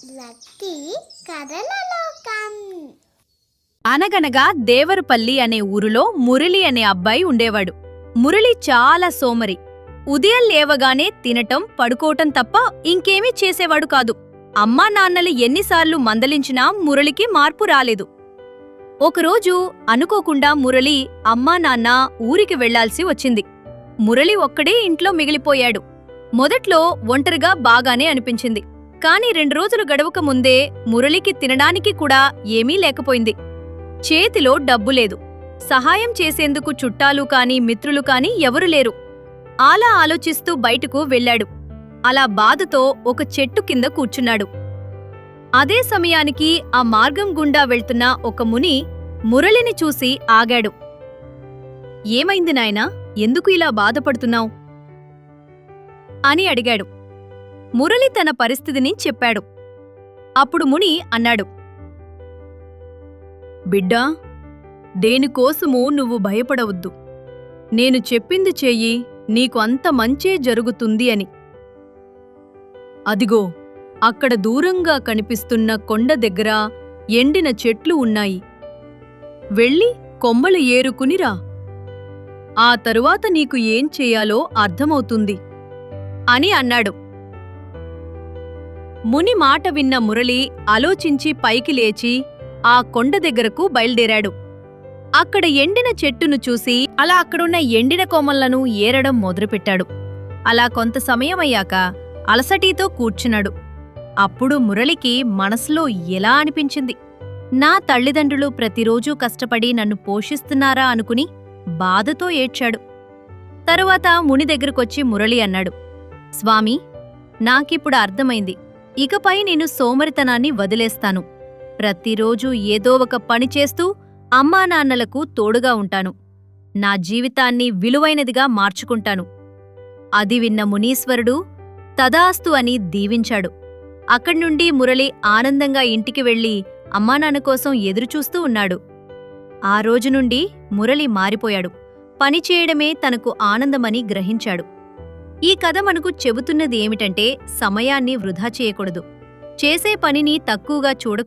Lucky కథల లోకం. అనగనగా దేవరపల్లి అనే ఊరిలో మురళి అనే అబ్బాయి ఉండేవాడు. మురళి చాలా సోమరి. ఉదయం లేవగానే తినటం, పడుకోవటం తప్ప ఇంకేమీ చేసేవాడు కాదు. అమ్మా నాన్నలు ఎన్నిసార్లు మందలించినా మురళికి మార్పు రాలేదు. ఒకరోజు అనుకోకుండా మురళి అమ్మా నాన్న ఊరికి వెళ్లాల్సి వచ్చింది. మురళి ఒక్కడే ఇంట్లో మిగిలిపోయాడు. మొదట్లో ఒంటరిగా బాగానే అనిపించింది. కాని 2 రోజులు గడవక ముందే మురళికి తినడానికి కూడా ఏమీ లేకపోయింది. చేతిలో డబ్బు లేదు. సహాయం చేసేందుకు చుట్టాలు కాని మిత్రులు కాని ఎవరు లేరు. అలా ఆలోచిస్తూ బయటకు వెళ్లాడు. అలా బాధతో ఒక చెట్టు కింద కూర్చున్నాడు. అదే సమయానికి ఆ మార్గం గుండా వెళ్తున్న ఒక ముని మురళిని చూసి ఆగాడు. ఏమైంది నాయనా, ఎందుకు ఇలా బాధపడుతున్నావు అని అడిగాడు. మురళి తన పరిస్థితిని చెప్పాడు. అప్పుడు ముని అన్నాడు, బిడ్డా, దేనికోసమూ నువ్వు భయపడవద్దు. నేను చెప్పింది చెయ్యి, నీకు అంత మంచే జరుగుతుంది అని. అదిగో అక్కడ దూరంగా కనిపిస్తున్న కొండ దగ్గర ఎండిన చెట్లు ఉన్నాయి. వెళ్ళి కొమ్మలు ఏరుకునిరా. ఆ తరువాత నీకు ఏం చెయ్యాలో అర్థమవుతుంది అని అన్నాడు. ముని మాట విన్న మురళి ఆలోచించి పైకి లేచి ఆ కొండ దగ్గరకు బయల్దేరాడు. అక్కడ ఎండిన చెట్టును చూసి అలా అక్కడున్న ఎండిన కొమ్మలను ఏరడం మొదలుపెట్టాడు. అలా కొంత సమయమయ్యాక అలసటితో కూర్చున్నాడు. అప్పుడు మురళికి మనసులో ఎలా అనిపించింది. నా తల్లిదండ్రులు ప్రతిరోజూ కష్టపడి నన్ను పోషిస్తున్నారా అనుకుని బాధతో ఏడ్చాడు. తరువాత ముని దగ్గరకొచ్చి మురళి అన్నాడు, స్వామీ, నాకిప్పుడు అర్థమైంది. ఇకపై నేను సోమరితనాన్ని వదిలేస్తాను. ప్రతిరోజూ ఏదో ఒక పని చేస్తూ అమ్మానాన్నలకు తోడుగా ఉంటాను. నా జీవితాన్ని విలువైనదిగా మార్చుకుంటాను. అది విన్న మునీశ్వరుడు తదాస్తు అని దీవించాడు. అక్కడ్నుండి మురళి ఆనందంగా ఇంటికి వెళ్లి అమ్మానాన్న కోసం ఎదురుచూస్తూ ఉన్నాడు. ఆ రోజు నుండి మురళి మారిపోయాడు. పనిచేయడమే తనకు ఆనందమని గ్రహించాడు. ఈ కథ మనకు చెబుతున్నది ఏమిటంటే, సమయాన్ని వృధా చేయకూడదు. చేసే పనిని తక్కువగా చూడ